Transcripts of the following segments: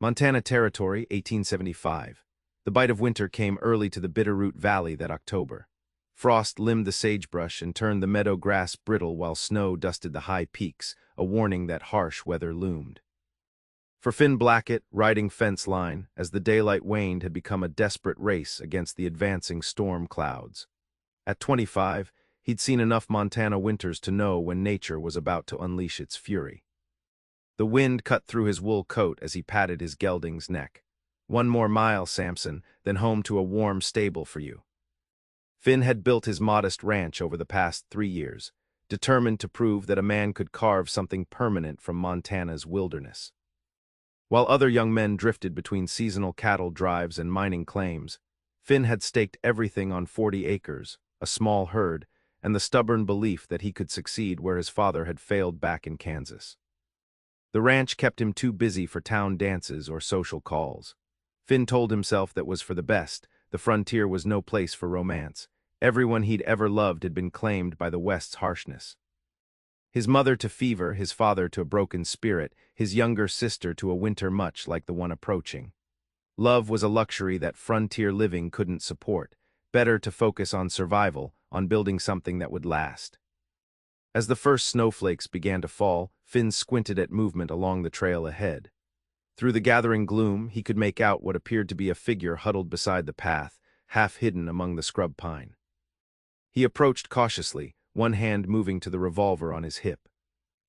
Montana Territory, 1875. The bite of winter came early to the Bitterroot Valley that October. Frost limbed the sagebrush and turned the meadow grass brittle while snow dusted the high peaks, a warning that harsh weather loomed. For Finn Blackett, riding fence line, as the daylight waned, had become a desperate race against the advancing storm clouds. At 25, he'd seen enough Montana winters to know when nature was about to unleash its fury. The wind cut through his wool coat as he patted his gelding's neck. "One more mile, Samson, then home to a warm stable for you." Finn had built his modest ranch over the past 3 years, determined to prove that a man could carve something permanent from Montana's wilderness. While other young men drifted between seasonal cattle drives and mining claims, Finn had staked everything on 40 acres, a small herd, and the stubborn belief that he could succeed where his father had failed back in Kansas. The ranch kept him too busy for town dances or social calls. Finn told himself that was for the best. The frontier was no place for romance. Everyone he'd ever loved had been claimed by the West's harshness. His mother to fever, his father to a broken spirit, his younger sister to a winter much like the one approaching. Love was a luxury that frontier living couldn't support. Better to focus on survival, on building something that would last. As the first snowflakes began to fall, Finn squinted at movement along the trail ahead. Through the gathering gloom, he could make out what appeared to be a figure huddled beside the path, half hidden among the scrub pine. He approached cautiously, one hand moving to the revolver on his hip.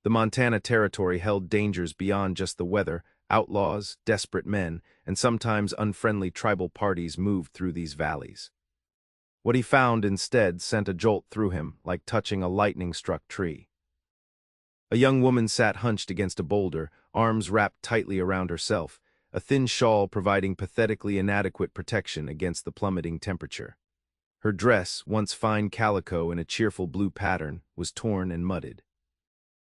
The Montana Territory held dangers beyond just the weather. Outlaws, desperate men, and sometimes unfriendly tribal parties moved through these valleys. What he found instead sent a jolt through him, like touching a lightning-struck tree. A young woman sat hunched against a boulder, arms wrapped tightly around herself, a thin shawl providing pathetically inadequate protection against the plummeting temperature. Her dress, once fine calico in a cheerful blue pattern, was torn and mudded.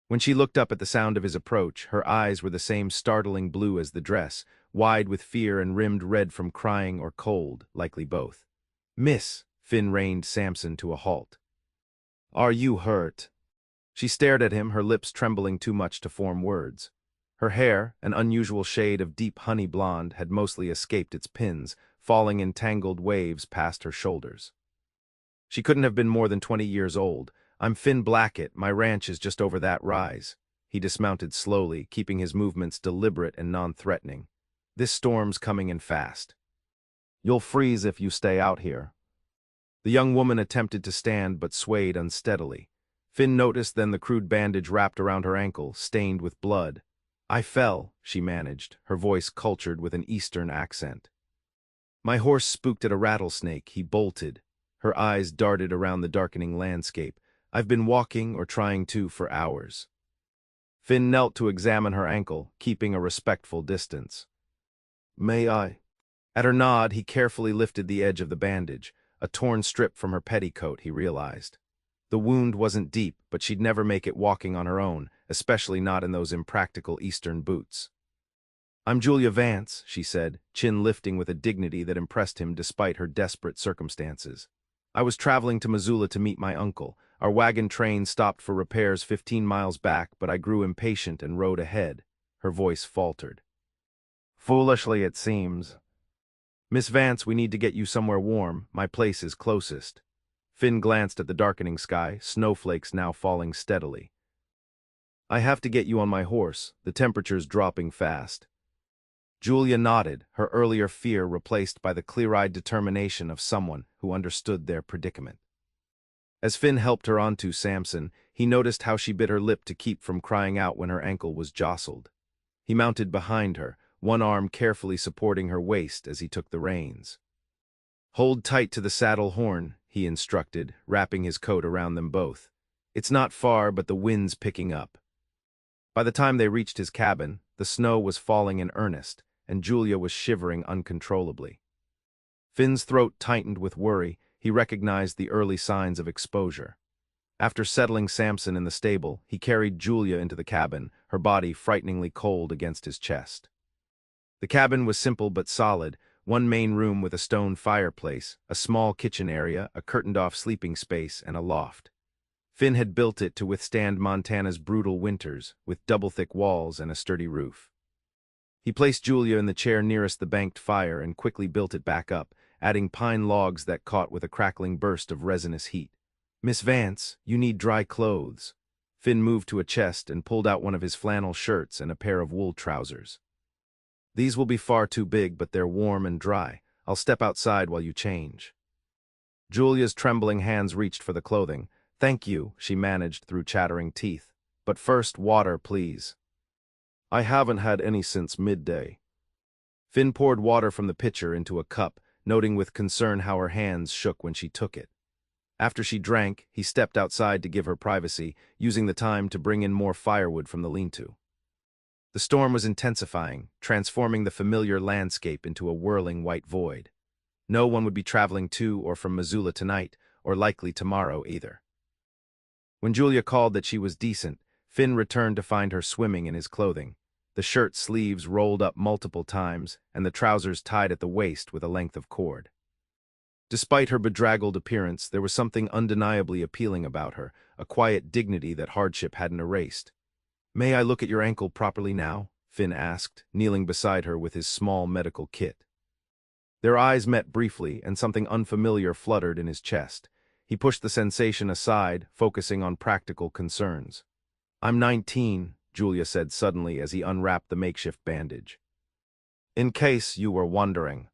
When she looked up at the sound of his approach, her eyes were the same startling blue as the dress, wide with fear and rimmed red from crying or cold, likely both. "Miss," Finn reined Samson to a halt. "Are you hurt?" She stared at him, her lips trembling too much to form words. Her hair, an unusual shade of deep honey blonde, had mostly escaped its pins, falling in tangled waves past her shoulders. She couldn't have been more than 20 years old. "I'm Finn Blackett, my ranch is just over that rise." He dismounted slowly, keeping his movements deliberate and non-threatening. "This storm's coming in fast. You'll freeze if you stay out here." The young woman attempted to stand but swayed unsteadily. Finn noticed then the crude bandage wrapped around her ankle, stained with blood. "I fell," she managed, her voice cultured with an Eastern accent. "My horse spooked at a rattlesnake," he bolted. Her eyes darted around the darkening landscape. "I've been walking, or trying to, for hours." Finn knelt to examine her ankle, keeping a respectful distance. "May I?" At her nod, he carefully lifted the edge of the bandage, a torn strip from her petticoat, he realized. The wound wasn't deep, but she'd never make it walking on her own, especially not in those impractical Eastern boots. "I'm Julia Vance," she said, chin lifting with a dignity that impressed him despite her desperate circumstances. "I was traveling to Missoula to meet my uncle. Our wagon train stopped for repairs 15 miles back, but I grew impatient and rode ahead." Her voice faltered. "Foolishly, it seems." "Miss Vance, we need to get you somewhere warm. My place is closest." Finn glanced at the darkening sky, snowflakes now falling steadily. "I have to get you on my horse. The temperature's dropping fast." Julia nodded, her earlier fear replaced by the clear-eyed determination of someone who understood their predicament. As Finn helped her onto Samson, he noticed how she bit her lip to keep from crying out when her ankle was jostled. He mounted behind her, one arm carefully supporting her waist as he took the reins. "Hold tight to the saddle horn," he instructed, wrapping his coat around them both. "It's not far, but the wind's picking up." By the time they reached his cabin, the snow was falling in earnest, and Julia was shivering uncontrollably. Finn's throat tightened with worry. He recognized the early signs of exposure. After settling Samson in the stable, he carried Julia into the cabin, her body frighteningly cold against his chest. The cabin was simple but solid, one main room with a stone fireplace, a small kitchen area, a curtained-off sleeping space, and a loft. Finn had built it to withstand Montana's brutal winters, with double-thick walls and a sturdy roof. He placed Julia in the chair nearest the banked fire and quickly built it back up, adding pine logs that caught with a crackling burst of resinous heat. "Miss Vance, you need dry clothes." Finn moved to a chest and pulled out one of his flannel shirts and a pair of wool trousers. "These will be far too big, but they're warm and dry. I'll step outside while you change." Julia's trembling hands reached for the clothing. "Thank you," she managed through chattering teeth. "But first, water, please." "I haven't had any since midday." Finn poured water from the pitcher into a cup, noting with concern how her hands shook when she took it. After she drank, he stepped outside to give her privacy, using the time to bring in more firewood from the lean-to. The storm was intensifying, transforming the familiar landscape into a whirling white void. No one would be traveling to or from Missoula tonight, or likely tomorrow either. When Julia called that she was decent, Finn returned to find her swimming in his clothing, the shirt sleeves rolled up multiple times and the trousers tied at the waist with a length of cord. Despite her bedraggled appearance, there was something undeniably appealing about her, a quiet dignity that hardship hadn't erased. "May I look at your ankle properly now?" Finn asked, kneeling beside her with his small medical kit. Their eyes met briefly, and something unfamiliar fluttered in his chest. He pushed the sensation aside, focusing on practical concerns. "I'm 19, Julia said suddenly as he unwrapped the makeshift bandage. "In case you were wondering."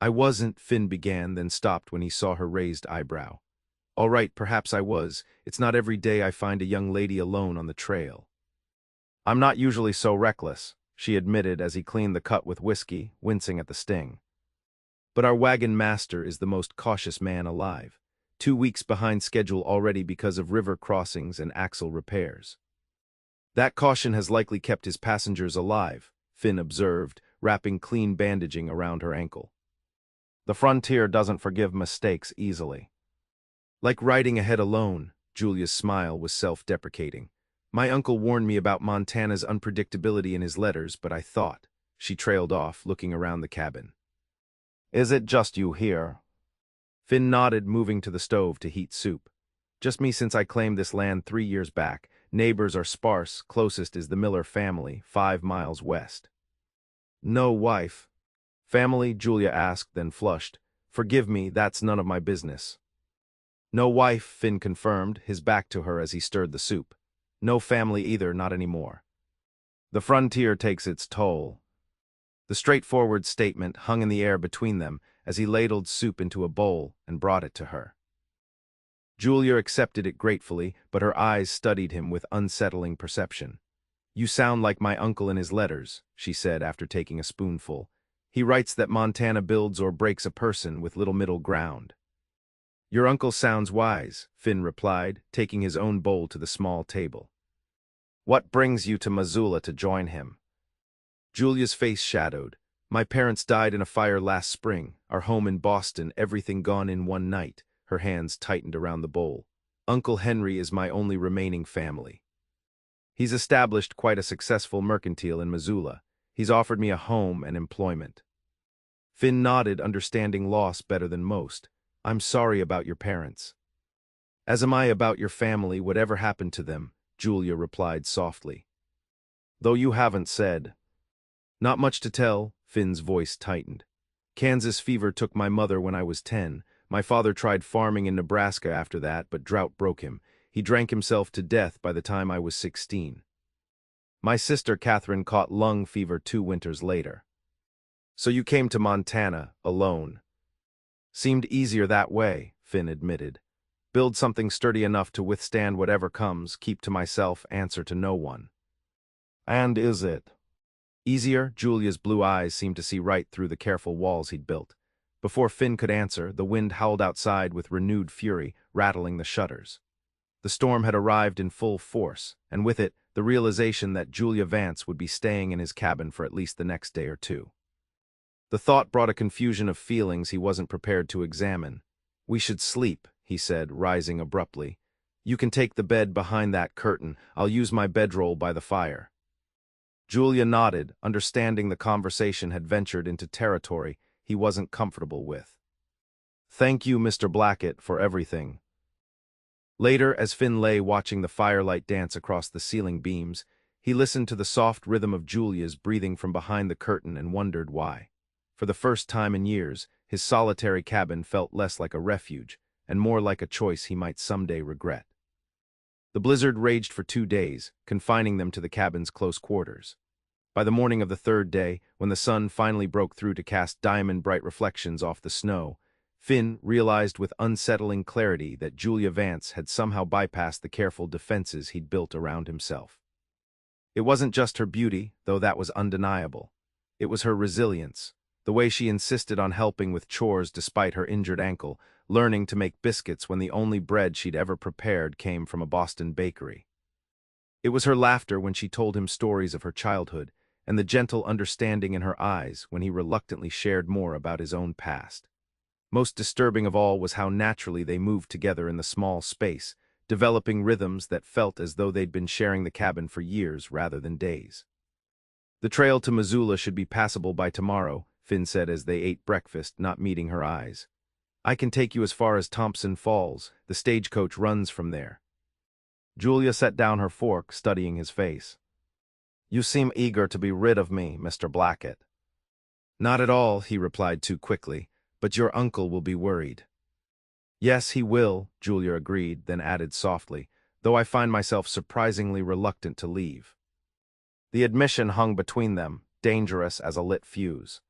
"I wasn't," Finn began, then stopped when he saw her raised eyebrow. "All right, perhaps I was. It's not every day I find a young lady alone on the trail." "I'm not usually so reckless," she admitted as he cleaned the cut with whiskey, wincing at the sting. "But our wagon master is the most cautious man alive. 2 weeks behind schedule already because of river crossings and axle repairs." "That caution has likely kept his passengers alive," Finn observed, wrapping clean bandaging around her ankle. "The frontier doesn't forgive mistakes easily." "Like riding ahead alone," Julia's smile was self-deprecating. "My uncle warned me about Montana's unpredictability in his letters, but I thought—" She trailed off, looking around the cabin. "Is it just you here?" Finn nodded, moving to the stove to heat soup. "Just me since I claimed this land 3 years back. Neighbors are sparse, closest is the Miller family, 5 miles west." "No wife?" "Family?" Julia asked, then flushed. "Forgive me, that's none of my business." "No wife," Finn confirmed, his back to her as he stirred the soup. "No family either, not anymore. The frontier takes its toll." The straightforward statement hung in the air between them as he ladled soup into a bowl and brought it to her. Julia accepted it gratefully, but her eyes studied him with unsettling perception. "You sound like my uncle in his letters," she said after taking a spoonful. "He writes that Montana builds or breaks a person with little middle ground." "Your uncle sounds wise," Finn replied, taking his own bowl to the small table. "What brings you to Missoula to join him?" Julia's face shadowed. "My parents died in a fire last spring, our home in Boston, everything gone in one night." Her hands tightened around the bowl. "Uncle Henry is my only remaining family. He's established quite a successful mercantile in Missoula. He's offered me a home and employment." Finn nodded, understanding loss better than most. "I'm sorry about your parents." "As am I about your family, whatever happened to them," Julia replied softly. "Though you haven't said." "Not much to tell," Finn's voice tightened. "Kansas fever took my mother when I was 10. My father tried farming in Nebraska after that, but drought broke him. He drank himself to death by the time I was 16. My sister Catherine caught lung fever 2 winters later. So you came to Montana, alone." "Seemed easier that way," Finn admitted. "Build something sturdy enough to withstand whatever comes, keep to myself, answer to no one." "And is it?" "Easier?" Julia's blue eyes seemed to see right through the careful walls he'd built. Before Finn could answer, the wind howled outside with renewed fury, rattling the shutters. The storm had arrived in full force, and with it, the realization that Julia Vance would be staying in his cabin for at least the next day or two. The thought brought a confusion of feelings he wasn't prepared to examine. "We should sleep," he said, rising abruptly. "You can take the bed behind that curtain. I'll use my bedroll by the fire." Julia nodded, understanding the conversation had ventured into territory he wasn't comfortable with. "Thank you, Mr. Blackett, for everything." Later, as Finn lay watching the firelight dance across the ceiling beams, He listened to the soft rhythm of Julia's breathing from behind the curtain and wondered why. For the first time in years, his solitary cabin felt less like a refuge and more like a choice he might someday regret. The blizzard raged for 2 days, confining them to the cabin's close quarters. By the morning of the third day, when the sun finally broke through to cast diamond-bright reflections off the snow, Finn realized with unsettling clarity that Julia Vance had somehow bypassed the careful defenses he'd built around himself. It wasn't just her beauty, though that was undeniable. It was her resilience, the way she insisted on helping with chores despite her injured ankle, learning to make biscuits when the only bread she'd ever prepared came from a Boston bakery. It was her laughter when she told him stories of her childhood, and the gentle understanding in her eyes when he reluctantly shared more about his own past. Most disturbing of all was how naturally they moved together in the small space, developing rhythms that felt as though they'd been sharing the cabin for years rather than days. The trail to Missoula should be passable by tomorrow, Finn said as they ate breakfast, not meeting her eyes. I can take you as far as Thompson Falls. The stagecoach runs from there. Julia set down her fork, studying his face. You seem eager to be rid of me, Mr. Blackett. Not at all, he replied too quickly, but your uncle will be worried. Yes, he will, Julia agreed, then added softly, though I find myself surprisingly reluctant to leave. The admission hung between them, dangerous as a lit fuse.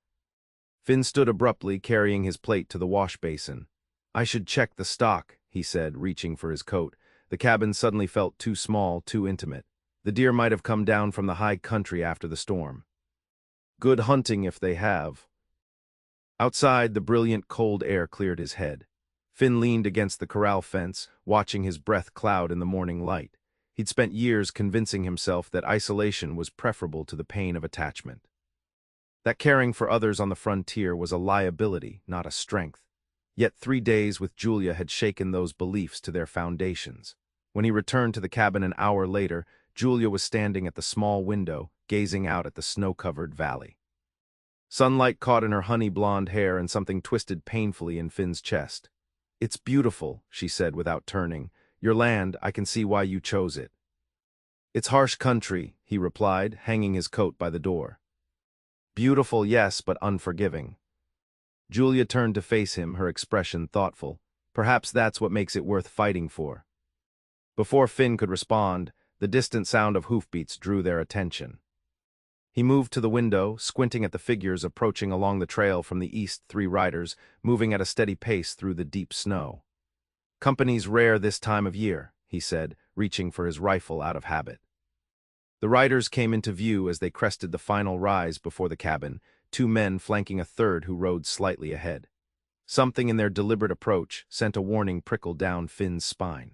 Finn stood abruptly, carrying his plate to the wash basin. I should check the stock, he said, reaching for his coat. The cabin suddenly felt too small, too intimate. The deer might have come down from the high country after the storm. Good hunting if they have. Outside, the brilliant cold air cleared his head. Finn leaned against the corral fence, watching his breath cloud in the morning light. He'd spent years convincing himself that isolation was preferable to the pain of attachment. That caring for others on the frontier was a liability, not a strength. Yet 3 days with Julia had shaken those beliefs to their foundations. When he returned to the cabin an hour later, Julia was standing at the small window, gazing out at the snow-covered valley. Sunlight caught in her honey-blonde hair and something twisted painfully in Finn's chest. It's beautiful, she said without turning. Your land, I can see why you chose it. It's harsh country, he replied, hanging his coat by the door. Beautiful, yes, but unforgiving. Julia turned to face him, her expression thoughtful. Perhaps that's what makes it worth fighting for. Before Finn could respond, the distant sound of hoofbeats drew their attention. He moved to the window, squinting at the figures approaching along the trail from the east, 3 riders, moving at a steady pace through the deep snow. Company's rare this time of year, he said, reaching for his rifle out of habit. The riders came into view as they crested the final rise before the cabin, 2 men flanking a third who rode slightly ahead. Something in their deliberate approach sent a warning prickle down Finn's spine.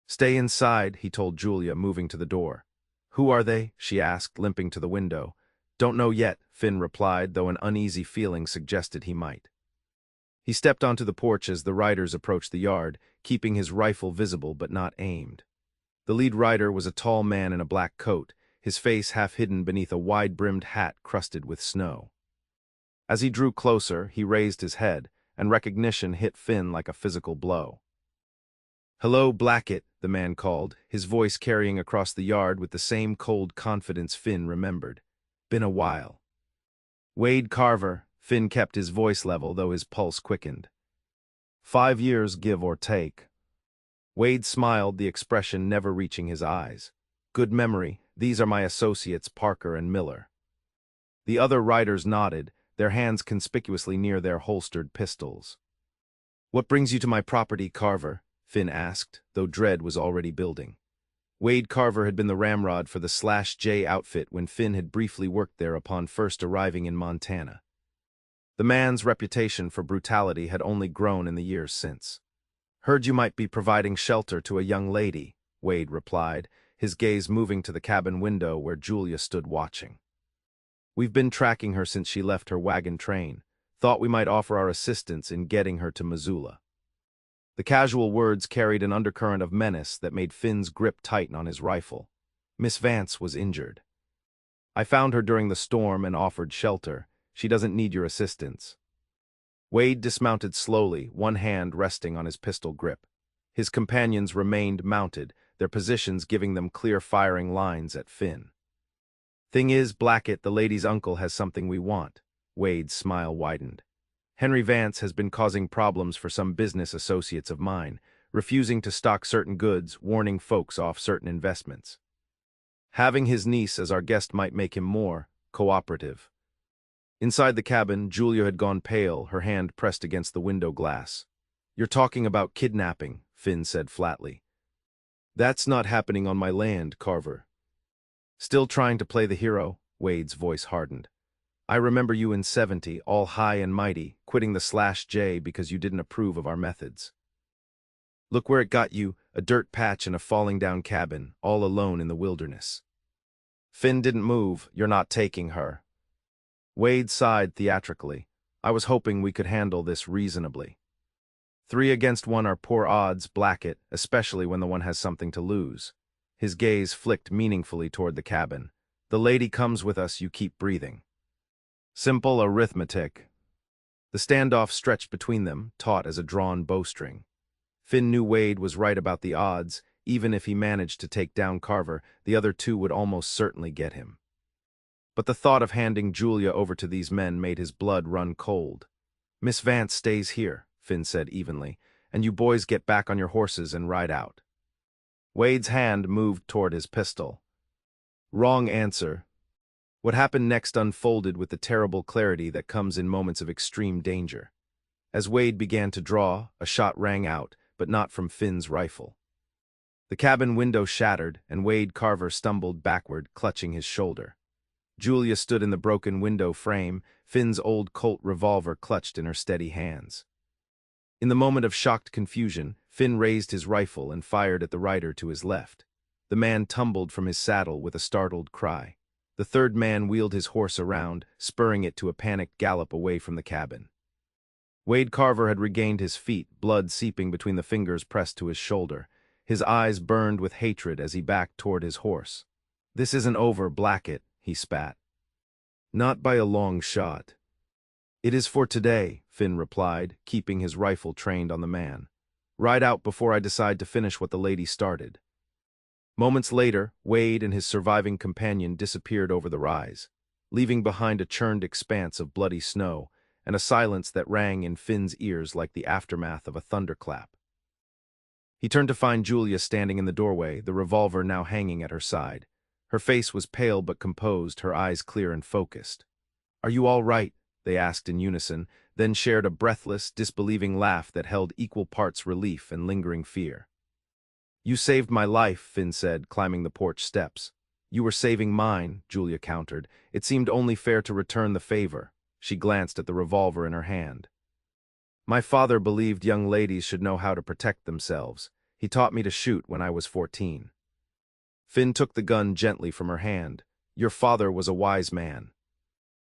Stay inside, he told Julia, moving to the door. Who are they? She asked, limping to the window. Don't know yet, Finn replied, though an uneasy feeling suggested he might. He stepped onto the porch as the riders approached the yard, keeping his rifle visible but not aimed. The lead rider was a tall man in a black coat, his face half hidden beneath a wide-brimmed hat crusted with snow. As he drew closer, he raised his head, and recognition hit Finn like a physical blow. Hello, Blackett, the man called, his voice carrying across the yard with the same cold confidence Finn remembered. Been a while. Wade Carver, Finn kept his voice level, though his pulse quickened. 5 years, give or take. Wade smiled, the expression never reaching his eyes. Good memory, these are my associates Parker and Miller. The other riders nodded, their hands conspicuously near their holstered pistols. What brings you to my property, Carver? Finn asked, though dread was already building. Wade Carver had been the ramrod for the /J outfit when Finn had briefly worked there upon first arriving in Montana. The man's reputation for brutality had only grown in the years since. Heard you might be providing shelter to a young lady, Wade replied, his gaze moving to the cabin window where Julia stood watching. We've been tracking her since she left her wagon train. Thought we might offer our assistance in getting her to Missoula. The casual words carried an undercurrent of menace that made Finn's grip tighten on his rifle. Miss Vance was injured. I found her during the storm and offered shelter. She doesn't need your assistance. Wade dismounted slowly, one hand resting on his pistol grip. His companions remained mounted, their positions giving them clear firing lines at Finn. "Thing is, Blackett, the lady's uncle has something we want." Wade's smile widened. "Henry Vance has been causing problems for some business associates of mine, refusing to stock certain goods, warning folks off certain investments. Having his niece as our guest might make him more cooperative." Inside the cabin, Julia had gone pale, her hand pressed against the window glass. "You're talking about kidnapping," Finn said flatly. "That's not happening on my land, Carver." "Still trying to play the hero?" Wade's voice hardened. "I remember you in '70, all high and mighty, quitting the /J because you didn't approve of our methods. Look where it got you, a dirt patch in a falling-down cabin, all alone in the wilderness." "Finn didn't move. You're not taking her." Wade sighed theatrically. "I was hoping we could handle this reasonably." 3 against 1 are poor odds, Blackett, especially when the one has something to lose." His gaze flicked meaningfully toward the cabin. "The lady comes with us, you keep breathing." Simple arithmetic. The standoff stretched between them, taut as a drawn bowstring. Finn knew Wade was right about the odds. Even if he managed to take down Carver, the other two would almost certainly get him. But the thought of handing Julia over to these men made his blood run cold. "Miss Vance stays here," Finn said evenly, "and you boys get back on your horses and ride out." Wade's hand moved toward his pistol. Wrong answer. What happened next unfolded with the terrible clarity that comes in moments of extreme danger. As Wade began to draw, a shot rang out, but not from Finn's rifle. The cabin window shattered, and Wade Carver stumbled backward, clutching his shoulder. Julia stood in the broken window frame, Finn's old Colt revolver clutched in her steady hands. In the moment of shocked confusion, Finn raised his rifle and fired at the rider to his left. The man tumbled from his saddle with a startled cry. The third man wheeled his horse around, spurring it to a panicked gallop away from the cabin. Wade Carver had regained his feet, blood seeping between the fingers pressed to his shoulder. His eyes burned with hatred as he backed toward his horse. "This isn't over, Blackett," he spat. "Not by a long shot." "It is for today," Finn replied, keeping his rifle trained on the man. "Ride out before I decide to finish what the lady started." Moments later, Wade and his surviving companion disappeared over the rise, leaving behind a churned expanse of bloody snow and a silence that rang in Finn's ears like the aftermath of a thunderclap. He turned to find Julia standing in the doorway, the revolver now hanging at her side. Her face was pale but composed, her eyes clear and focused. "Are you all right?" they asked in unison, then shared a breathless, disbelieving laugh that held equal parts relief and lingering fear. "You saved my life," Finn said, climbing the porch steps. "You were saving mine," Julia countered. "It seemed only fair to return the favor." She glanced at the revolver in her hand. "My father believed young ladies should know how to protect themselves. He taught me to shoot when I was 14. Finn took the gun gently from her hand. "Your father was a wise man."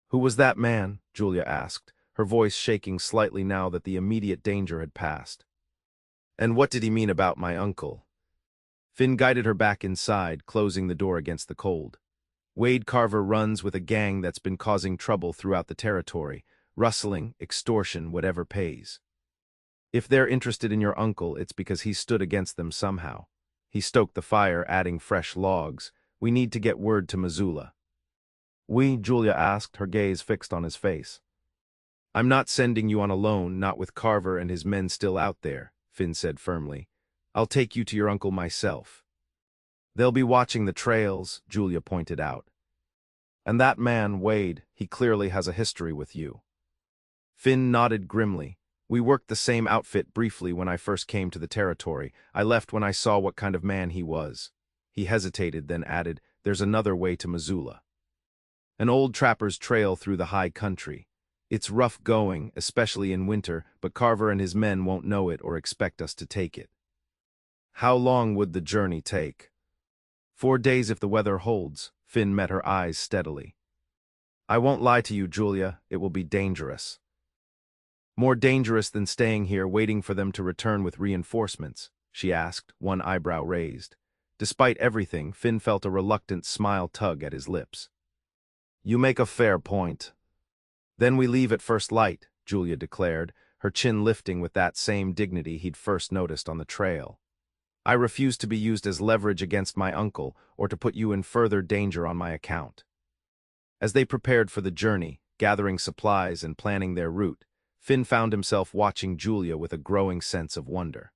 "Who was that man?" Julia asked, her voice shaking slightly now that the immediate danger had passed. "And what did he mean about my uncle?" Finn guided her back inside, closing the door against the cold. "Wade Carver runs with a gang that's been causing trouble throughout the territory, rustling, extortion, whatever pays. If they're interested in your uncle, it's because he stood against them somehow." He stoked the fire, adding fresh logs. "We need to get word to Missoula." "We?" Julia asked, her gaze fixed on his face. "I'm not sending you on alone, not with Carver and his men still out there," Finn said firmly. "I'll take you to your uncle myself." "They'll be watching the trails," Julia pointed out. "And that man, Wade, he clearly has a history with you." Finn nodded grimly. "We worked the same outfit briefly when I first came to the territory. I left when I saw what kind of man he was." He hesitated, then added, "There's another way to Missoula. An old trapper's trail through the high country. It's rough going, especially in winter, but Carver and his men won't know it or expect us to take it." "How long would the journey take?" 4 days if the weather holds." Finn met her eyes steadily. "I won't lie to you, Julia, it will be dangerous." "More dangerous than staying here waiting for them to return with reinforcements?" she asked, one eyebrow raised. Despite everything, Finn felt a reluctant smile tug at his lips. "You make a fair point." "Then we leave at first light," Julia declared, her chin lifting with that same dignity he'd first noticed on the trail. I refuse to be used as leverage against my uncle or to put you in further danger on my account." As they prepared for the journey, gathering supplies and planning their route, Finn found himself watching Julia with a growing sense of wonder.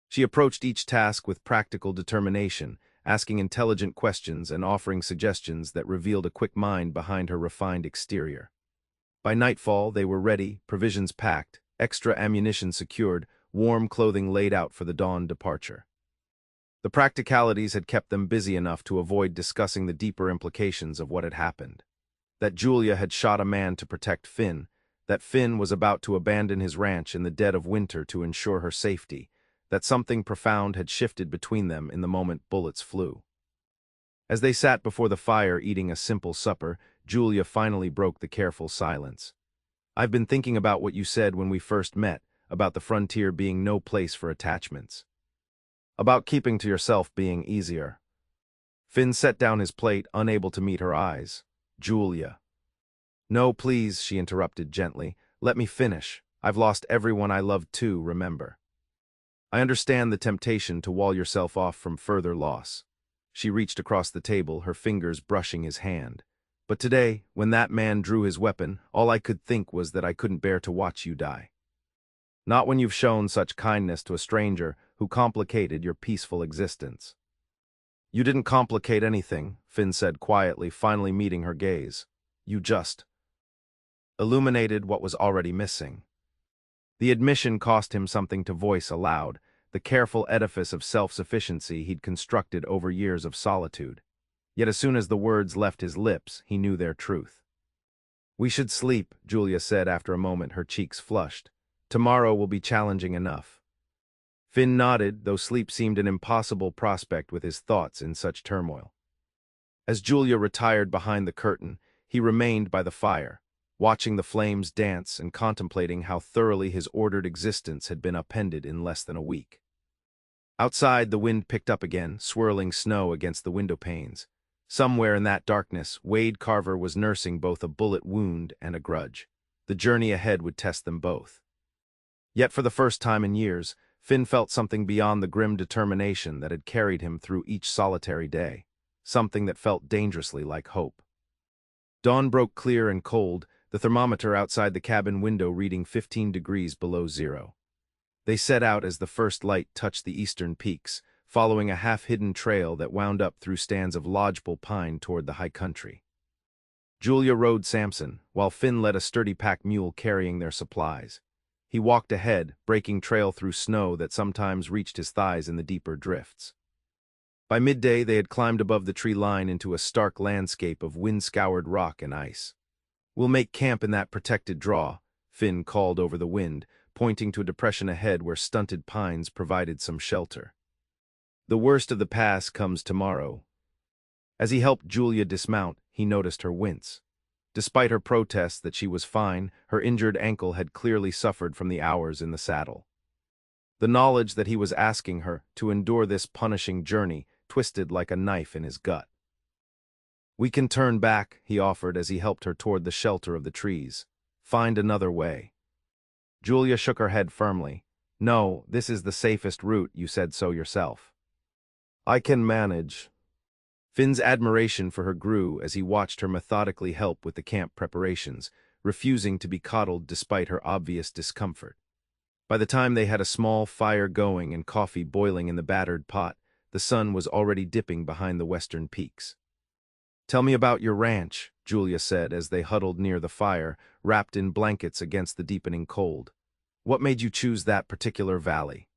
She approached each task with practical determination, asking intelligent questions and offering suggestions that revealed a quick mind behind her refined exterior. By nightfall, they were ready, provisions packed, extra ammunition secured, warm clothing laid out for the dawn departure. The practicalities had kept them busy enough to avoid discussing the deeper implications of what had happened. That Julia had shot a man to protect Finn, that Finn was about to abandon his ranch in the dead of winter to ensure her safety, that something profound had shifted between them in the moment bullets flew. As they sat before the fire eating a simple supper, Julia finally broke the careful silence. "I've been thinking about what you said when we first met, about the frontier being no place for attachments. About keeping to yourself being easier." Finn set down his plate, unable to meet her eyes. "Julia." "No, please," she interrupted gently. "Let me finish. I've lost everyone I loved too, remember. I understand the temptation to wall yourself off from further loss." She reached across the table, her fingers brushing his hand. "But today, when that man drew his weapon, all I could think was that I couldn't bear to watch you die. Not when you've shown such kindness to a stranger who complicated your peaceful existence." "You didn't complicate anything," Finn said quietly, finally meeting her gaze. "You just illuminated what was already missing." The admission cost him something to voice aloud, the careful edifice of self-sufficiency he'd constructed over years of solitude. Yet as soon as the words left his lips, he knew their truth. "We should sleep," Julia said after a moment, her cheeks flushed. "Tomorrow will be challenging enough." Finn nodded, though sleep seemed an impossible prospect with his thoughts in such turmoil. As Julia retired behind the curtain, he remained by the fire, watching the flames dance and contemplating how thoroughly his ordered existence had been upended in less than a week. Outside, the wind picked up again, swirling snow against the window panes. Somewhere in that darkness, Wade Carver was nursing both a bullet wound and a grudge. The journey ahead would test them both. Yet for the first time in years, Finn felt something beyond the grim determination that had carried him through each solitary day, something that felt dangerously like hope. Dawn broke clear and cold, the thermometer outside the cabin window reading 15 degrees below zero. They set out as the first light touched the eastern peaks, following a half-hidden trail that wound up through stands of lodgepole pine toward the high country. Julia rode Samson, while Finn led a sturdy pack mule carrying their supplies. He walked ahead, breaking trail through snow that sometimes reached his thighs in the deeper drifts. By midday, they had climbed above the tree line into a stark landscape of wind-scoured rock and ice. "We'll make camp in that protected draw," Finn called over the wind, pointing to a depression ahead where stunted pines provided some shelter. "The worst of the pass comes tomorrow." As he helped Julia dismount, he noticed her wince. Despite her protests that she was fine, her injured ankle had clearly suffered from the hours in the saddle. The knowledge that he was asking her to endure this punishing journey twisted like a knife in his gut. "We can turn back," he offered as he helped her toward the shelter of the trees. "Find another way." Julia shook her head firmly. "No, this is the safest route, you said so yourself." "I can manage." Finn's admiration for her grew as he watched her methodically help with the camp preparations, refusing to be coddled despite her obvious discomfort. By the time they had a small fire going and coffee boiling in the battered pot, the sun was already dipping behind the western peaks. "Tell me about your ranch," Julia said as they huddled near the fire, wrapped in blankets against the deepening cold. "What made you choose that particular valley?"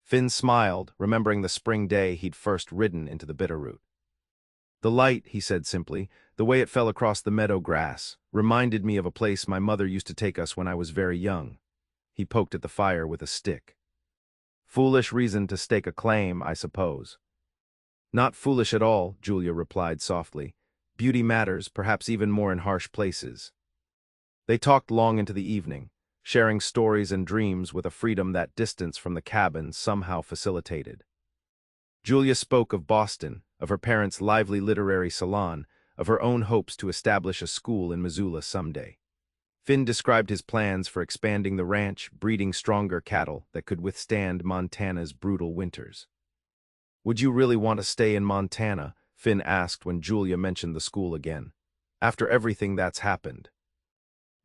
Finn smiled, remembering the spring day he'd first ridden into the Bitterroot. "The light," he said simply, "the way it fell across the meadow grass, reminded me of a place my mother used to take us when I was very young." He poked at the fire with a stick. "Foolish reason to stake a claim, I suppose." "Not foolish at all," Julia replied softly. "Beauty matters, perhaps even more in harsh places." They talked long into the evening, sharing stories and dreams with a freedom that distance from the cabin somehow facilitated. Julia spoke of Boston, of her parents' lively literary salon, of her own hopes to establish a school in Missoula someday. Finn described his plans for expanding the ranch, breeding stronger cattle that could withstand Montana's brutal winters. "Would you really want to stay in Montana?" Finn asked when Julia mentioned the school again. "After everything that's happened."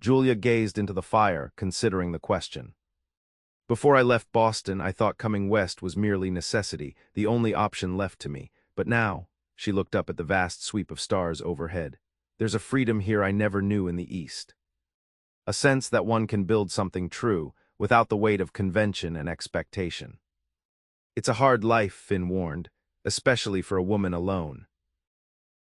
Julia gazed into the fire, considering the question. "Before I left Boston, I thought coming west was merely necessity, the only option left to me. But now," she looked up at the vast sweep of stars overhead, "there's a freedom here I never knew in the East. A sense that one can build something true, without the weight of convention and expectation." "It's a hard life," Finn warned, "especially for a woman alone."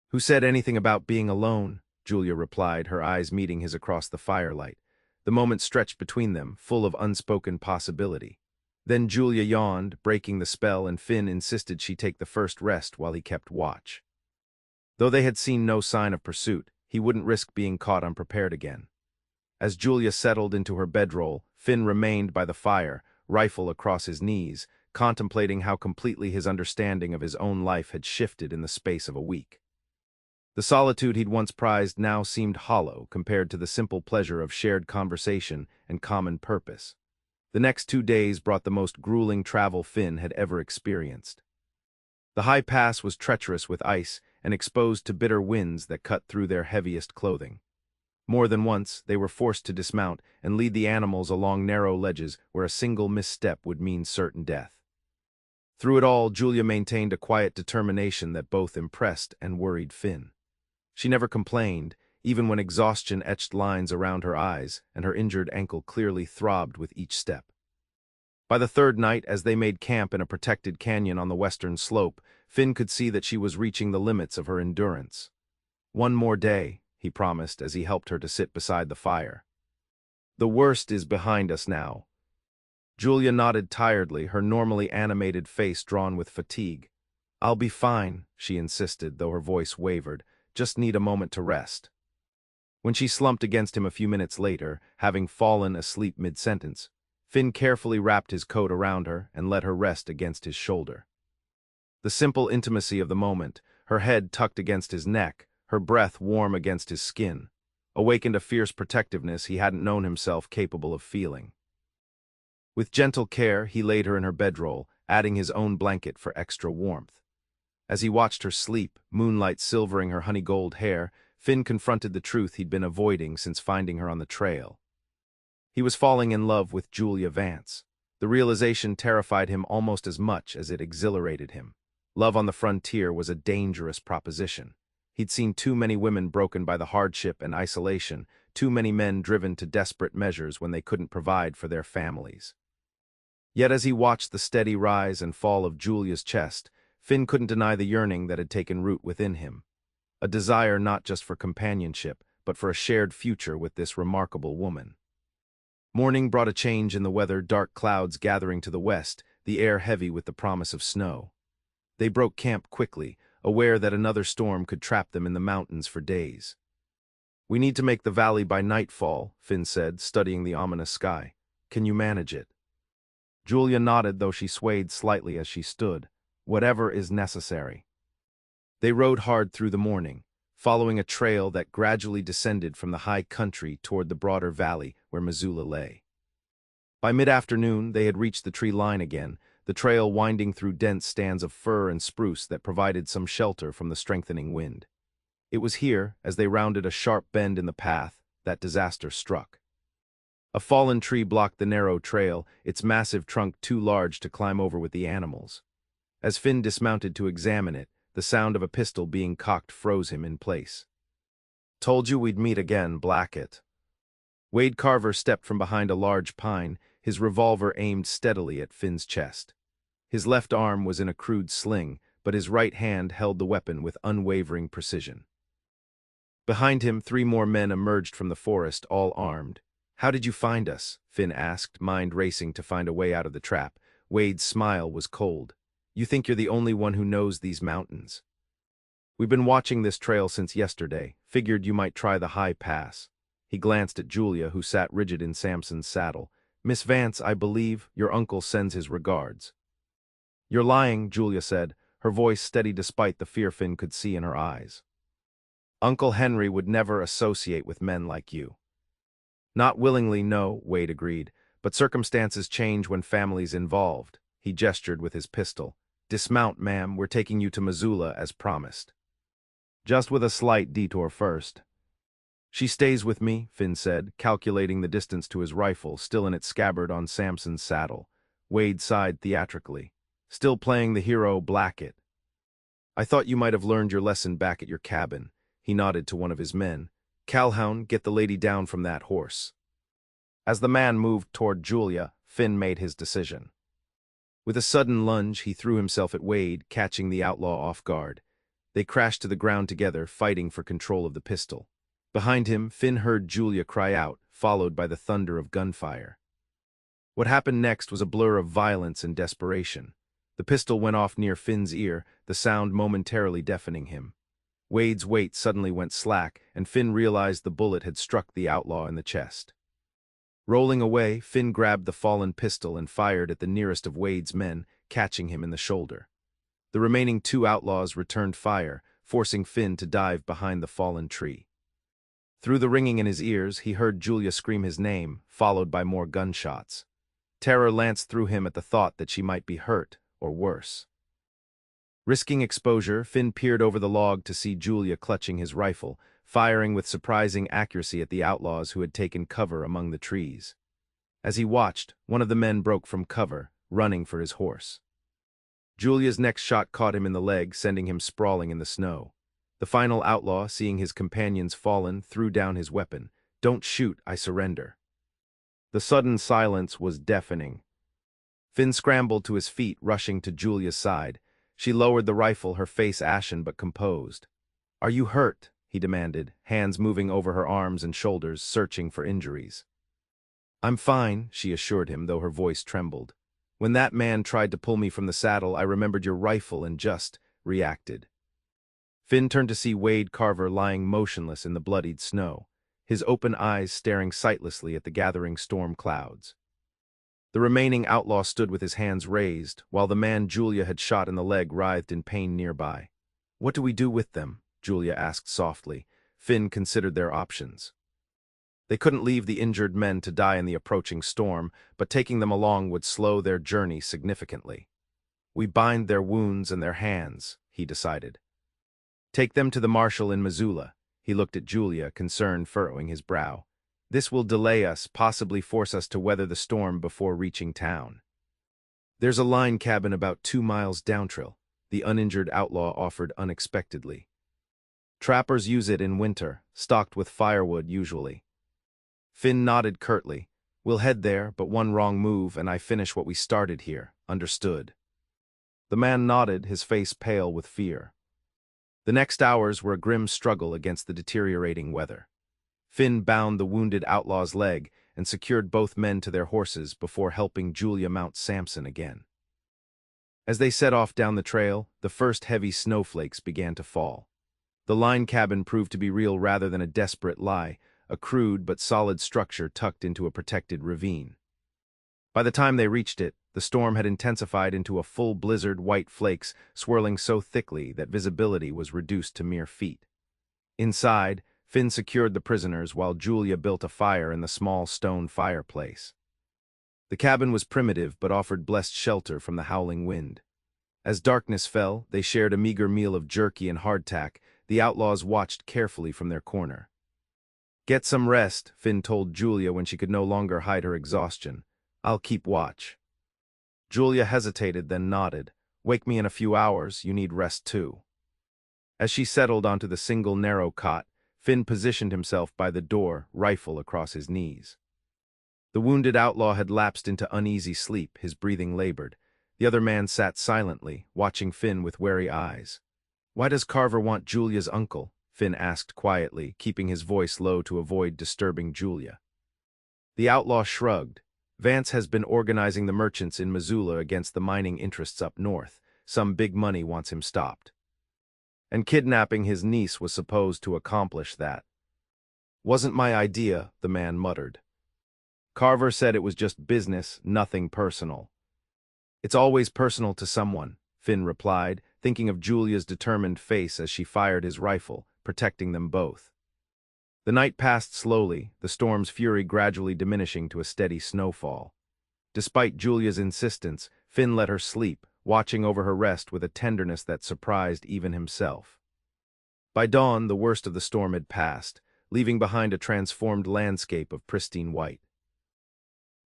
"Who said anything about being alone?" Julia replied, her eyes meeting his across the firelight. The moment stretched between them, full of unspoken possibility. Then Julia yawned, breaking the spell, and Finn insisted she take the first rest while he kept watch. Though they had seen no sign of pursuit, he wouldn't risk being caught unprepared again. As Julia settled into her bedroll, Finn remained by the fire, rifle across his knees, contemplating how completely his understanding of his own life had shifted in the space of a week. The solitude he'd once prized now seemed hollow compared to the simple pleasure of shared conversation and common purpose. The next 2 days brought the most grueling travel Finn had ever experienced. The high pass was treacherous with ice and exposed to bitter winds that cut through their heaviest clothing. More than once, they were forced to dismount and lead the animals along narrow ledges where a single misstep would mean certain death. Through it all, Julia maintained a quiet determination that both impressed and worried Finn. She never complained, even when exhaustion etched lines around her eyes and her injured ankle clearly throbbed with each step. By the third night, as they made camp in a protected canyon on the western slope, Finn could see that she was reaching the limits of her endurance. "One more day," he promised as he helped her to sit beside the fire. "The worst is behind us now." Julia nodded tiredly, her normally animated face drawn with fatigue. "I'll be fine," she insisted, though her voice wavered. "Just need a moment to rest." When she slumped against him a few minutes later, having fallen asleep mid-sentence, Finn carefully wrapped his coat around her and let her rest against his shoulder. The simple intimacy of the moment, her head tucked against his neck, her breath warm against his skin, awakened a fierce protectiveness he hadn't known himself capable of feeling. With gentle care, he laid her in her bedroll, adding his own blanket for extra warmth. As he watched her sleep, moonlight silvering her honey-gold hair, Finn confronted the truth he'd been avoiding since finding her on the trail. He was falling in love with Julia Vance. The realization terrified him almost as much as it exhilarated him. Love on the frontier was a dangerous proposition. He'd seen too many women broken by the hardship and isolation, too many men driven to desperate measures when they couldn't provide for their families. Yet as he watched the steady rise and fall of Julia's chest, Finn couldn't deny the yearning that had taken root within him. A desire not just for companionship, but for a shared future with this remarkable woman. Morning brought a change in the weather, dark clouds gathering to the west, the air heavy with the promise of snow. They broke camp quickly, aware that another storm could trap them in the mountains for days. "We need to make the valley by nightfall," Finn said, studying the ominous sky. "Can you manage it?" Julia nodded, though she swayed slightly as she stood. "Whatever is necessary." They rode hard through the morning, following a trail that gradually descended from the high country toward the broader valley where Missoula lay. By mid-afternoon, they had reached the tree line again, the trail winding through dense stands of fir and spruce that provided some shelter from the strengthening wind. It was here, as they rounded a sharp bend in the path, that disaster struck. A fallen tree blocked the narrow trail, its massive trunk too large to climb over with the animals. As Finn dismounted to examine it, the sound of a pistol being cocked froze him in place. "Told you we'd meet again, Blackett." Wade Carver stepped from behind a large pine, his revolver aimed steadily at Finn's chest. His left arm was in a crude sling, but his right hand held the weapon with unwavering precision. Behind him, 3 more men emerged from the forest, all armed. "How did you find us?" Finn asked, mind racing to find a way out of the trap. Wade's smile was cold. "You think you're the only one who knows these mountains?" "We've been watching this trail since yesterday. Figured you might try the high pass." He glanced at Julia, who sat rigid in Samson's saddle. "Miss Vance, I believe your uncle sends his regards." "You're lying," Julia said, her voice steady despite the fear Finn could see in her eyes. "Uncle Henry would never associate with men like you." Not willingly, no, Wade agreed, but circumstances change when family's involved. He gestured with his pistol. Dismount, ma'am, we're taking you to Missoula as promised. Just with a slight detour first. She stays with me, Finn said, calculating the distance to his rifle, still in its scabbard on Samson's saddle. Wade sighed theatrically. Still playing the hero Blackett. I thought you might have learned your lesson back at your cabin. He nodded to one of his men. Calhoun, get the lady down from that horse. As the man moved toward Julia, Finn made his decision. With a sudden lunge, he threw himself at Wade, catching the outlaw off guard. They crashed to the ground together, fighting for control of the pistol. Behind him, Finn heard Julia cry out, followed by the thunder of gunfire. What happened next was a blur of violence and desperation. The pistol went off near Finn's ear, the sound momentarily deafening him. Wade's weight suddenly went slack, and Finn realized the bullet had struck the outlaw in the chest. Rolling away, Finn grabbed the fallen pistol and fired at the nearest of Wade's men, catching him in the shoulder. The remaining two outlaws returned fire, forcing Finn to dive behind the fallen tree. Through the ringing in his ears, he heard Julia scream his name, followed by more gunshots. Terror lanced through him at the thought that she might be hurt, or worse. Risking exposure, Finn peered over the log to see Julia clutching his rifle, firing with surprising accuracy at the outlaws who had taken cover among the trees. As he watched, one of the men broke from cover, running for his horse. Julia's next shot caught him in the leg, sending him sprawling in the snow. The final outlaw, seeing his companions fallen, threw down his weapon. "Don't shoot, I surrender." The sudden silence was deafening. Finn scrambled to his feet, rushing to Julia's side. She lowered the rifle, her face ashen but composed. "Are you hurt?" he demanded, hands moving over her arms and shoulders, searching for injuries. "I'm fine," she assured him, though her voice trembled. "When that man tried to pull me from the saddle, I remembered your rifle and just reacted." Finn turned to see Wade Carver lying motionless in the bloodied snow, his open eyes staring sightlessly at the gathering storm clouds. The remaining outlaw stood with his hands raised, while the man Julia had shot in the leg writhed in pain nearby. "What do we do with them?" Julia asked softly. Finn considered their options. They couldn't leave the injured men to die in the approaching storm, but taking them along would slow their journey significantly. "We bind their wounds and their hands," he decided. "Take them to the marshal in Missoula." He looked at Julia, concern furrowing his brow. "This will delay us, possibly force us to weather the storm before reaching town." "There's a line cabin about 2 miles downtrail," the uninjured outlaw offered unexpectedly. "Trappers use it in winter, stocked with firewood usually." Finn nodded curtly. "We'll head there, but one wrong move and I finish what we started here. Understood?" The man nodded, his face pale with fear. The next hours were a grim struggle against the deteriorating weather. Finn bound the wounded outlaw's leg and secured both men to their horses before helping Julia mount Samson again. As they set off down the trail, the first heavy snowflakes began to fall. The line cabin proved to be real rather than a desperate lie, a crude but solid structure tucked into a protected ravine. By the time they reached it, the storm had intensified into a full blizzard, white flakes swirling so thickly that visibility was reduced to mere feet. Inside, Finn secured the prisoners while Julia built a fire in the small stone fireplace. The cabin was primitive but offered blessed shelter from the howling wind. As darkness fell, they shared a meager meal of jerky and hardtack. The outlaws watched carefully from their corner. "Get some rest," Finn told Julia when she could no longer hide her exhaustion. "I'll keep watch." Julia hesitated, then nodded. "Wake me in a few hours, you need rest too." As she settled onto the single narrow cot, Finn positioned himself by the door, rifle across his knees. The wounded outlaw had lapsed into uneasy sleep, his breathing labored. The other man sat silently, watching Finn with wary eyes. "Why does Carver want Julia's uncle?" Finn asked quietly, keeping his voice low to avoid disturbing Julia. The outlaw shrugged. "Vance has been organizing the merchants in Missoula against the mining interests up north. Some big money wants him stopped. And kidnapping his niece was supposed to accomplish that." "Wasn't my idea," the man muttered. "Carver said it was just business, nothing personal." "It's always personal to someone," Finn replied, thinking of Julia's determined face as she fired his rifle, protecting them both. The night passed slowly, the storm's fury gradually diminishing to a steady snowfall. Despite Julia's insistence, Finn let her sleep, watching over her rest with a tenderness that surprised even himself. By dawn, the worst of the storm had passed, leaving behind a transformed landscape of pristine white.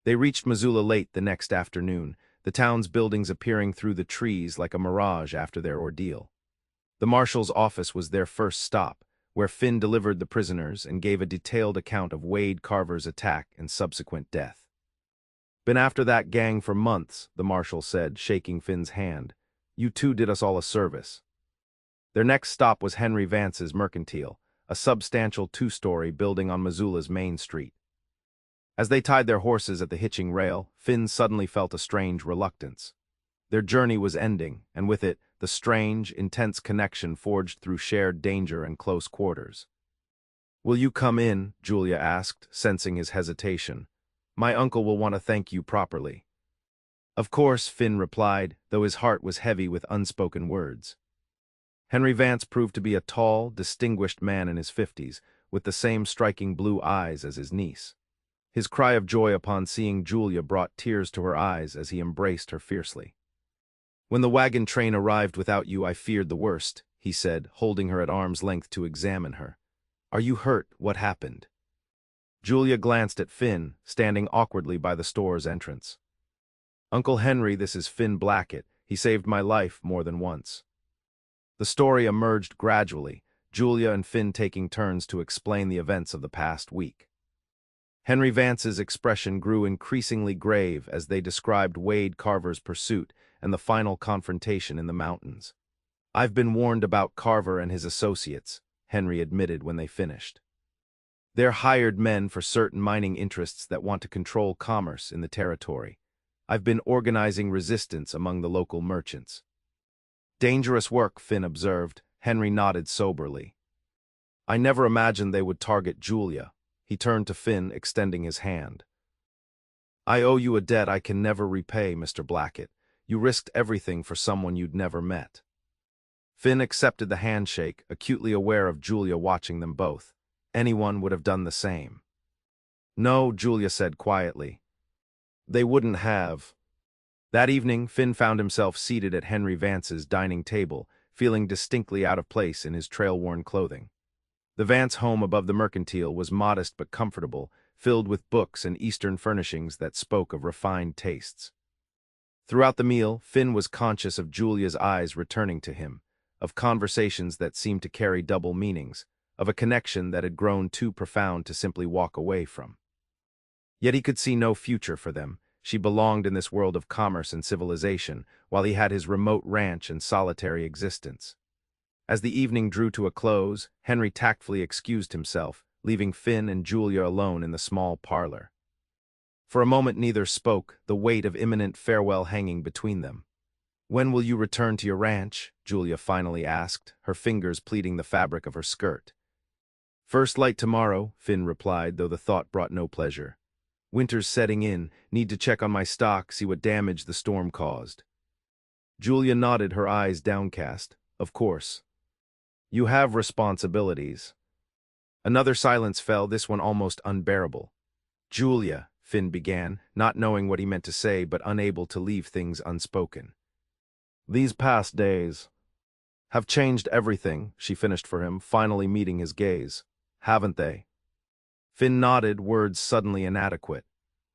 They reached Missoula late the next afternoon, the town's buildings appearing through the trees like a mirage after their ordeal. The marshal's office was their first stop, where Finn delivered the prisoners and gave a detailed account of Wade Carver's attack and subsequent death. "Been after that gang for months," the marshal said, shaking Finn's hand. "You two did us all a service." Their next stop was Henry Vance's Mercantile, a substantial two-story building on Missoula's main street. As they tied their horses at the hitching rail, Finn suddenly felt a strange reluctance. Their journey was ending, and with it, the strange, intense connection forged through shared danger and close quarters. "Will you come in?" Julia asked, sensing his hesitation. "My uncle will want to thank you properly." "Of course," Finn replied, though his heart was heavy with unspoken words. Henry Vance proved to be a tall, distinguished man in his 50s, with the same striking blue eyes as his niece. His cry of joy upon seeing Julia brought tears to her eyes as he embraced her fiercely. "When the wagon train arrived without you, I feared the worst," he said, holding her at arm's length to examine her. "Are you hurt? What happened?" Julia glanced at Finn, standing awkwardly by the store's entrance. "Uncle Henry, this is Finn Blackett. He saved my life more than once." The story emerged gradually, Julia and Finn taking turns to explain the events of the past week. Henry Vance's expression grew increasingly grave as they described Wade Carver's pursuit and the final confrontation in the mountains. "I've been warned about Carver and his associates," Henry admitted when they finished. "They're hired men for certain mining interests that want to control commerce in the territory. I've been organizing resistance among the local merchants." "Dangerous work," Finn observed. Henry nodded soberly. "I never imagined they would target Julia." He turned to Finn, extending his hand. "I owe you a debt I can never repay, Mr. Blackett. You risked everything for someone you'd never met." Finn accepted the handshake, acutely aware of Julia watching them both. Anyone would have done the same. "No," Julia said quietly. "They wouldn't have." That evening, Finn found himself seated at Henry Vance's dining table, feeling distinctly out of place in his trail-worn clothing. The Vance home above the Mercantile was modest but comfortable, filled with books and Eastern furnishings that spoke of refined tastes. Throughout the meal, Finn was conscious of Julia's eyes returning to him, of conversations that seemed to carry double meanings, of a connection that had grown too profound to simply walk away from. Yet he could see no future for them. She belonged in this world of commerce and civilization, while he had his remote ranch and solitary existence. As the evening drew to a close, Henry tactfully excused himself, leaving Finn and Julia alone in the small parlor. For a moment neither spoke, the weight of imminent farewell hanging between them. "When will you return to your ranch?" Julia finally asked, her fingers pleating the fabric of her skirt. "First light tomorrow," Finn replied, though the thought brought no pleasure. "Winter's setting in, need to check on my stock, see what damage the storm caused." Julia nodded, her eyes downcast. "Of course. You have responsibilities." Another silence fell, this one almost unbearable. "Julia," Finn began, not knowing what he meant to say but unable to leave things unspoken. "These past days have changed everything," she finished for him, finally meeting his gaze. "Haven't they?" Finn nodded, words suddenly inadequate.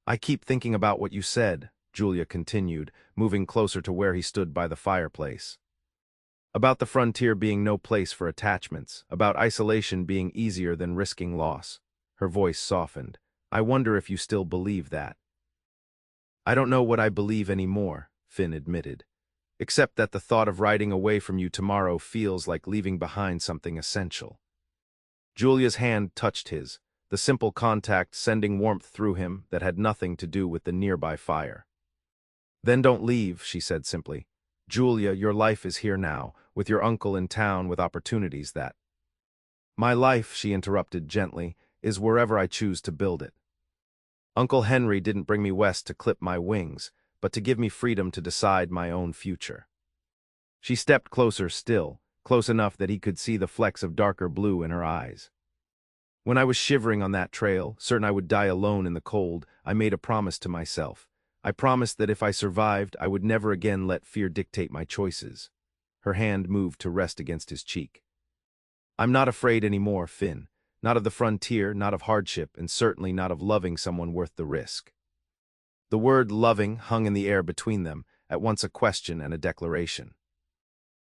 "I keep thinking about what you said," Julia continued, moving closer to where he stood by the fireplace. "About the frontier being no place for attachments, about isolation being easier than risking loss." Her voice softened. "I wonder if you still believe that." "I don't know what I believe anymore," Finn admitted, "except that the thought of riding away from you tomorrow feels like leaving behind something essential." Julia's hand touched his, the simple contact sending warmth through him that had nothing to do with the nearby fire. "Then don't leave," she said simply. "Julia, your life is here now, with your uncle in town with opportunities that—" "My life," she interrupted gently, "is wherever I choose to build it. Uncle Henry didn't bring me west to clip my wings, but to give me freedom to decide my own future." She stepped closer still, close enough that he could see the flecks of darker blue in her eyes. When I was shivering on that trail, certain I would die alone in the cold, I made a promise to myself. I promised that if I survived, I would never again let fear dictate my choices. Her hand moved to rest against his cheek. I'm not afraid anymore, Finn. Not of the frontier, not of hardship, and certainly not of loving someone worth the risk. The word loving hung in the air between them, at once a question and a declaration.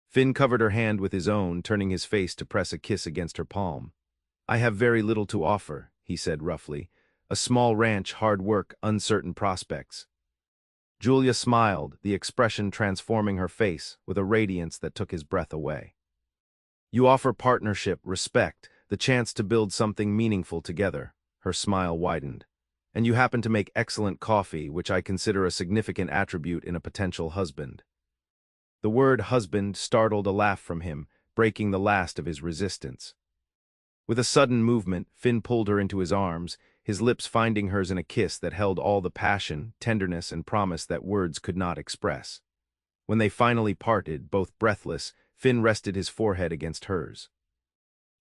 Finn covered her hand with his own, turning his face to press a kiss against her palm. I have very little to offer, he said roughly. A small ranch, hard work, uncertain prospects. Julia smiled, the expression transforming her face with a radiance that took his breath away. You offer partnership, respect, the chance to build something meaningful together. Her smile widened. And you happen to make excellent coffee, which I consider a significant attribute in a potential husband. The word husband startled a laugh from him, breaking the last of his resistance. With a sudden movement, Finn pulled her into his arms, his lips finding hers in a kiss that held all the passion, tenderness, and promise that words could not express. When they finally parted, both breathless, Finn rested his forehead against hers.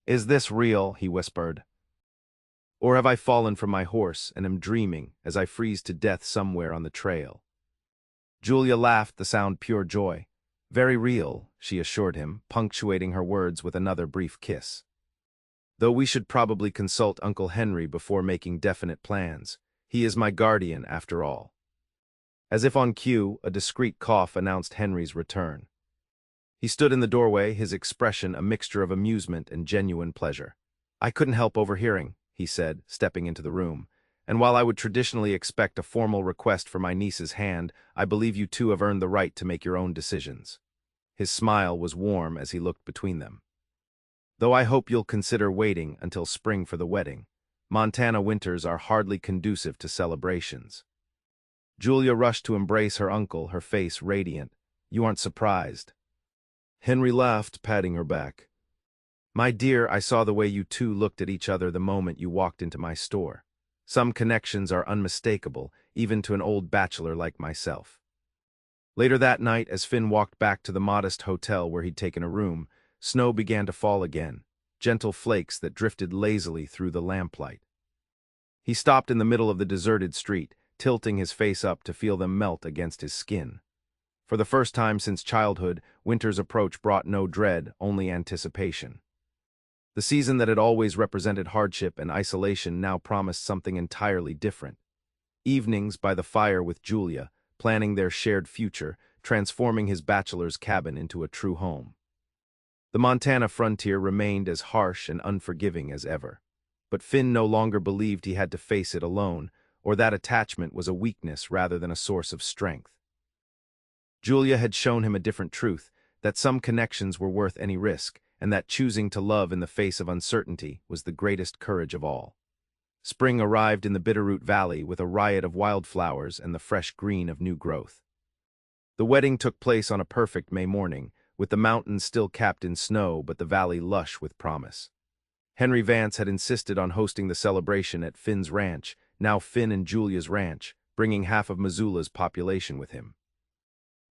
Is this real? He whispered. Or have I fallen from my horse and am dreaming as I freeze to death somewhere on the trail? Julia laughed, the sound pure joy. Very real, she assured him, punctuating her words with another brief kiss. Though we should probably consult Uncle Henry before making definite plans. He is my guardian, after all. As if on cue, a discreet cough announced Henry's return. He stood in the doorway, his expression a mixture of amusement and genuine pleasure. I couldn't help overhearing, he said, stepping into the room. And while I would traditionally expect a formal request for my niece's hand, I believe you two have earned the right to make your own decisions. His smile was warm as he looked between them. Though I hope you'll consider waiting until spring for the wedding. Montana winters are hardly conducive to celebrations. Julia rushed to embrace her uncle, her face radiant. You aren't surprised. Henry laughed, patting her back. My dear, I saw the way you two looked at each other the moment you walked into my store. Some connections are unmistakable, even to an old bachelor like myself. Later that night, as Finn walked back to the modest hotel where he'd taken a room, snow began to fall again, gentle flakes that drifted lazily through the lamplight. He stopped in the middle of the deserted street, tilting his face up to feel them melt against his skin. For the first time since childhood, winter's approach brought no dread, only anticipation. The season that had always represented hardship and isolation now promised something entirely different. Evenings by the fire with Julia, planning their shared future, transforming his bachelor's cabin into a true home. The Montana frontier remained as harsh and unforgiving as ever. But Finn no longer believed he had to face it alone, or that attachment was a weakness rather than a source of strength. Julia had shown him a different truth, that some connections were worth any risk, and that choosing to love in the face of uncertainty was the greatest courage of all. Spring arrived in the Bitterroot Valley with a riot of wildflowers and the fresh green of new growth. The wedding took place on a perfect May morning, with the mountains still capped in snow but the valley lush with promise. Henry Vance had insisted on hosting the celebration at Finn's ranch, now Finn and Julia's ranch, bringing half of Missoula's population with him.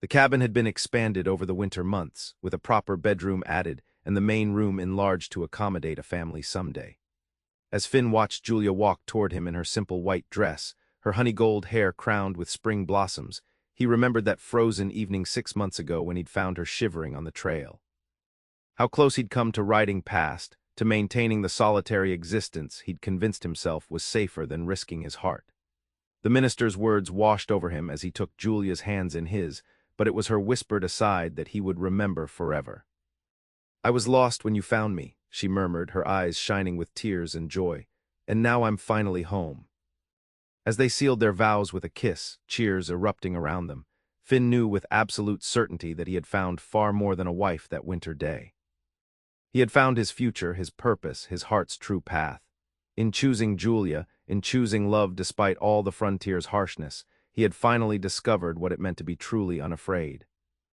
The cabin had been expanded over the winter months, with a proper bedroom added and the main room enlarged to accommodate a family someday. As Finn watched Julia walk toward him in her simple white dress, her honey-gold hair crowned with spring blossoms, he remembered that frozen evening 6 months ago when he'd found her shivering on the trail. How close he'd come to riding past, to maintaining the solitary existence he'd convinced himself was safer than risking his heart. The minister's words washed over him as he took Julia's hands in his, but it was her whispered aside that he would remember forever. I was lost when you found me, she murmured, her eyes shining with tears and joy, and now I'm finally home. As they sealed their vows with a kiss, cheers erupting around them, Finn knew with absolute certainty that he had found far more than a wife that winter day. He had found his future, his purpose, his heart's true path. In choosing Julia, in choosing love despite all the frontier's harshness, he had finally discovered what it meant to be truly unafraid.